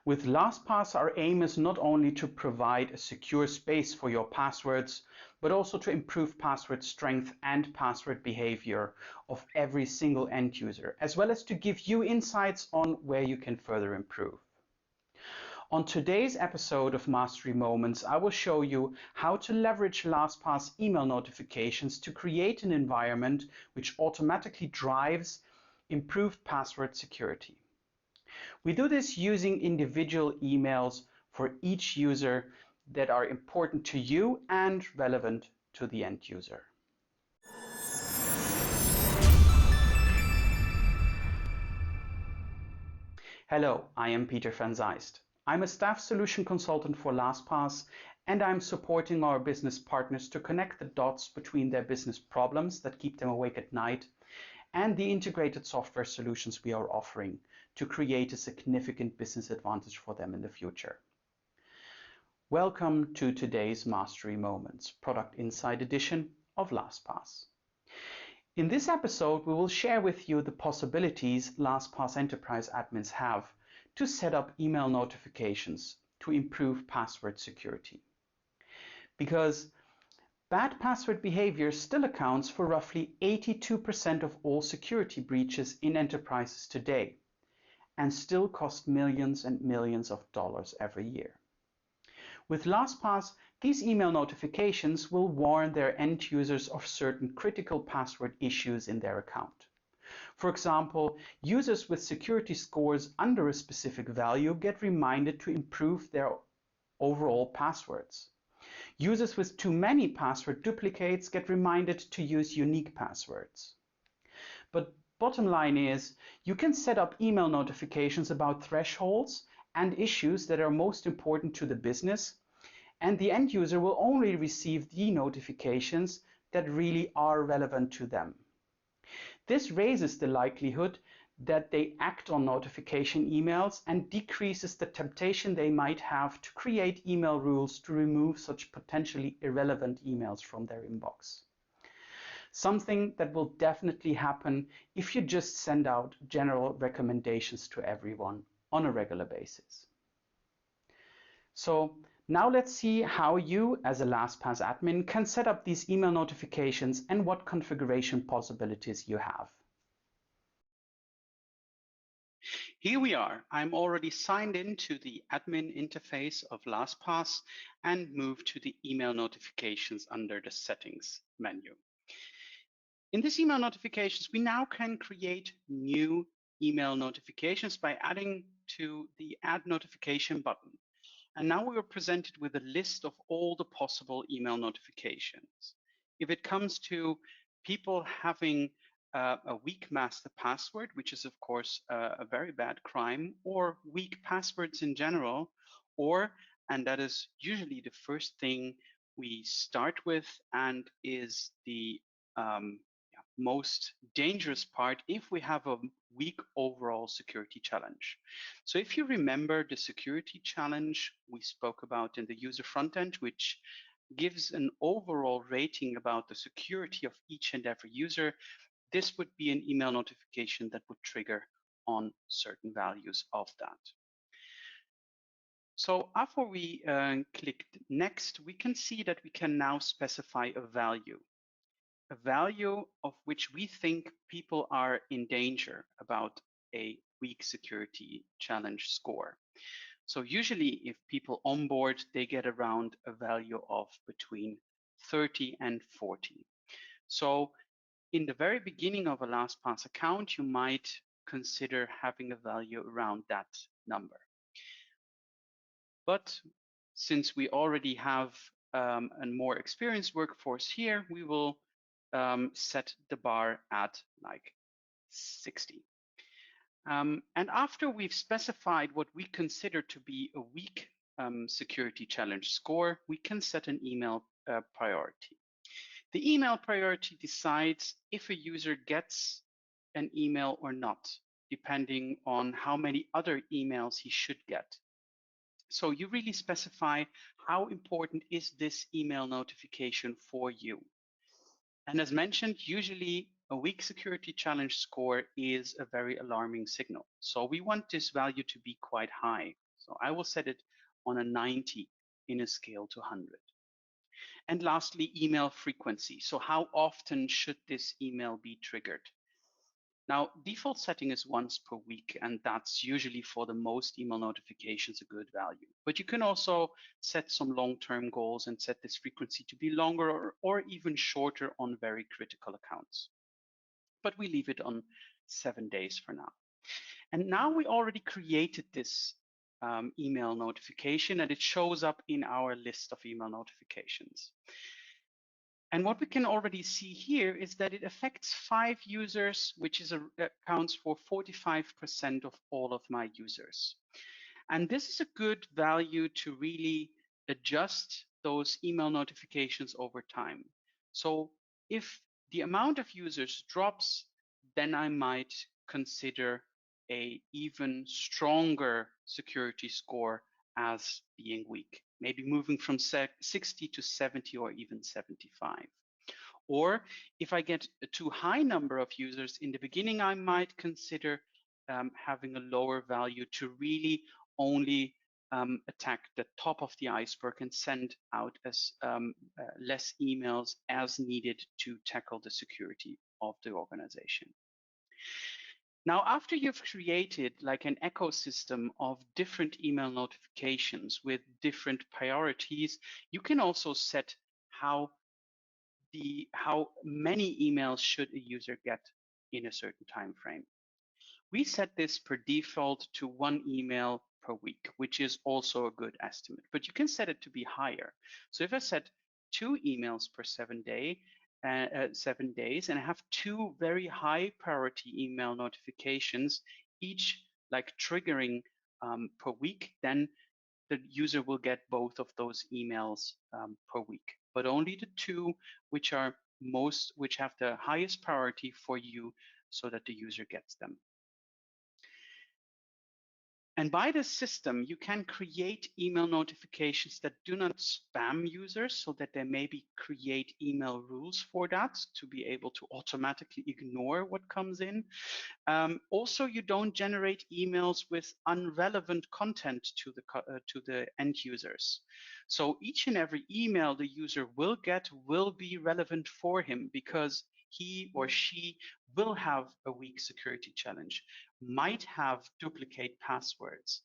With LastPass, our aim is not only to provide a secure space for your passwords, but also to improve password strength and password behavior of every single end user, as well as to give you insights on where you can further improve. On today's episode of Mastery Moments, I will show you how to leverage LastPass email notifications to create an environment which automatically drives improved password security. We do this using individual emails for each user that are important to you and relevant to the end user. Hello, I am Peter van Zeist. I'm a staff solution consultant for LastPass, and I'm supporting our business partners to connect the dots between their business problems that keep them awake at night and the integrated software solutions we are offering to create a significant business advantage for them in the future. Welcome to today's Mastery Moments, Product Insight Edition of LastPass. In this episode, we will share with you the possibilities LastPass Enterprise admins have to set up email notifications to improve password security. Because bad password behavior still accounts for roughly 82% of all security breaches in enterprises today, and still cost millions and millions of dollars every year. With LastPass, these email notifications will warn their end users of certain critical password issues in their account. For example, users with security scores under a specific value get reminded to improve their overall passwords. Users with too many password duplicates get reminded to use unique passwords. But bottom line is, you can set up email notifications about thresholds and issues that are most important to the business, and the end user will only receive the notifications that really are relevant to them. This raises the likelihood that they act on notification emails and decreases the temptation they might have to create email rules to remove such potentially irrelevant emails from their inbox. Something that will definitely happen if you just send out general recommendations to everyone on a regular basis. So now let's see how you, as a LastPass admin, can set up these email notifications and what configuration possibilities you have. Here we are. I'm already signed into the admin interface of LastPass and moved to the email notifications under the settings menu. In this email notifications, we now can create new email notifications by adding to the add notification button. And now we are presented with a list of all the possible email notifications. If it comes to people having a weak master password, which is of course a very bad crime, or weak passwords in general, and that is usually the first thing we start with and is the most dangerous part if we have a weak overall security challenge. So if you remember the security challenge we spoke about in the user front end, which gives an overall rating about the security of each and every user, this would be an email notification that would trigger on certain values of that. So after we click next, we can see that we can now specify a value of which we think people are in danger about a weak security challenge score. So usually if people onboard, they get around a value of between 30 and 40. So in the very beginning of a LastPass account, you might consider having a value around that number. But since we already have a more experienced workforce here, we will set the bar at like 60. And after we've specified what we consider to be a weak security challenge score, we can set an email priority. The email priority decides if a user gets an email or not, depending on how many other emails he should get. So you really specify how important is this email notification for you. And as mentioned, usually a weak security challenge score is a very alarming signal. So we want this value to be quite high. So I will set it on a 90 in a scale to 100. And lastly, email frequency. So how often should this email be triggered? Now, default setting is once per week, and that's usually for the most email notifications a good value. But you can also set some long-term goals and set this frequency to be longer or even shorter on very critical accounts. But we leave it on 7 days for now. And now we already created this email notification, and it shows up in our list of email notifications. And what we can already see here is that it affects 5 users, which accounts for 45% of all of my users. And this is a good value to really adjust those email notifications over time. So if the amount of users drops, then I might consider a even stronger security score as being weak, maybe moving from 60 to 70 or even 75. Or if I get a too high number of users in the beginning, I might consider having a lower value to really only attack the top of the iceberg and send out as less emails as needed to tackle the security of the organization. Now, after you've created like an ecosystem of different email notifications with different priorities, you can also set how many emails should a user get in a certain time frame. We set this per default to 1 email per week, which is also a good estimate, but you can set it to be higher. So if I set 2 emails per 7 days, and I have 2 very high priority email notifications, each like triggering per week, then the user will get both of those emails per week, but only the 2 which have the highest priority for you so that the user gets them. And by this system, you can create email notifications that do not spam users, so that they maybe create email rules for that to be able to automatically ignore what comes in. Also, you don't generate emails with unrelevant content to the end users. So each and every email the user will get will be relevant for him, because he or she will have a weak security challenge, might have duplicate passwords.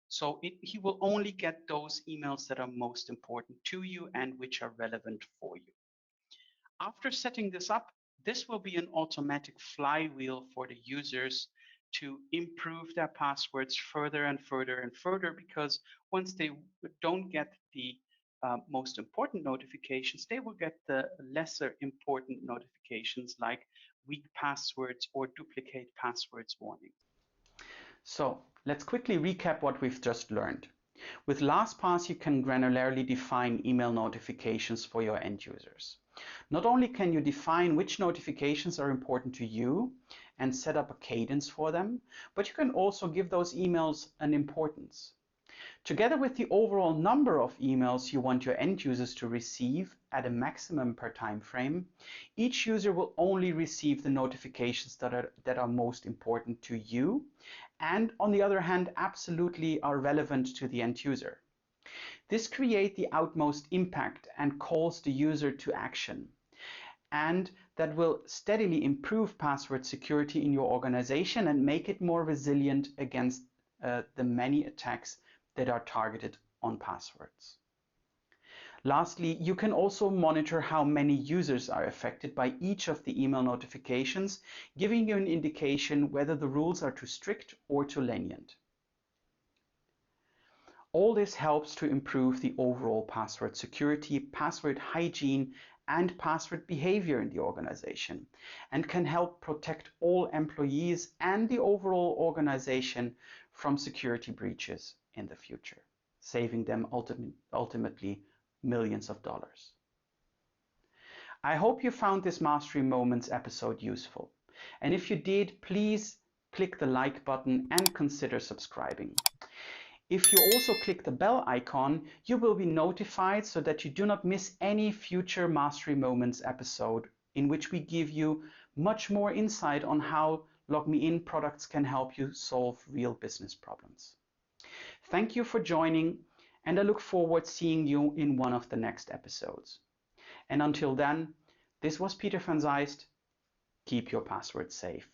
So he will only get those emails that are most important to you and which are relevant for you. After setting this up, this will be an automatic flywheel for the users to improve their passwords further and further and further, because once they don't get the most important notifications, they will get the lesser important notifications like weak passwords or duplicate passwords warning. So let's quickly recap what we've just learned. With LastPass, you can granularly define email notifications for your end users. Not only can you define which notifications are important to you and set up a cadence for them, but you can also give those emails an importance. Together with the overall number of emails you want your end users to receive at a maximum per time frame, each user will only receive the notifications that are most important to you, and on the other hand, absolutely are relevant to the end user. This creates the utmost impact and calls the user to action, and that will steadily improve password security in your organization and make it more resilient against the many attacks that are targeted on passwords. Lastly, you can also monitor how many users are affected by each of the email notifications, giving you an indication whether the rules are too strict or too lenient. All this helps to improve the overall password security, password hygiene, and password behavior in the organization, and can help protect all employees and the overall organization from security breaches in the future, saving them ultimately millions of dollars. I hope you found this Mastery Moments episode useful. And if you did, please click the like button and consider subscribing. If you also click the bell icon, you will be notified so that you do not miss any future Mastery Moments episode in which we give you much more insight on how LogMeIn products can help you solve real business problems. Thank you for joining, and I look forward to seeing you in one of the next episodes. And until then, this was Peter van Zeist. Keep your passwords safe.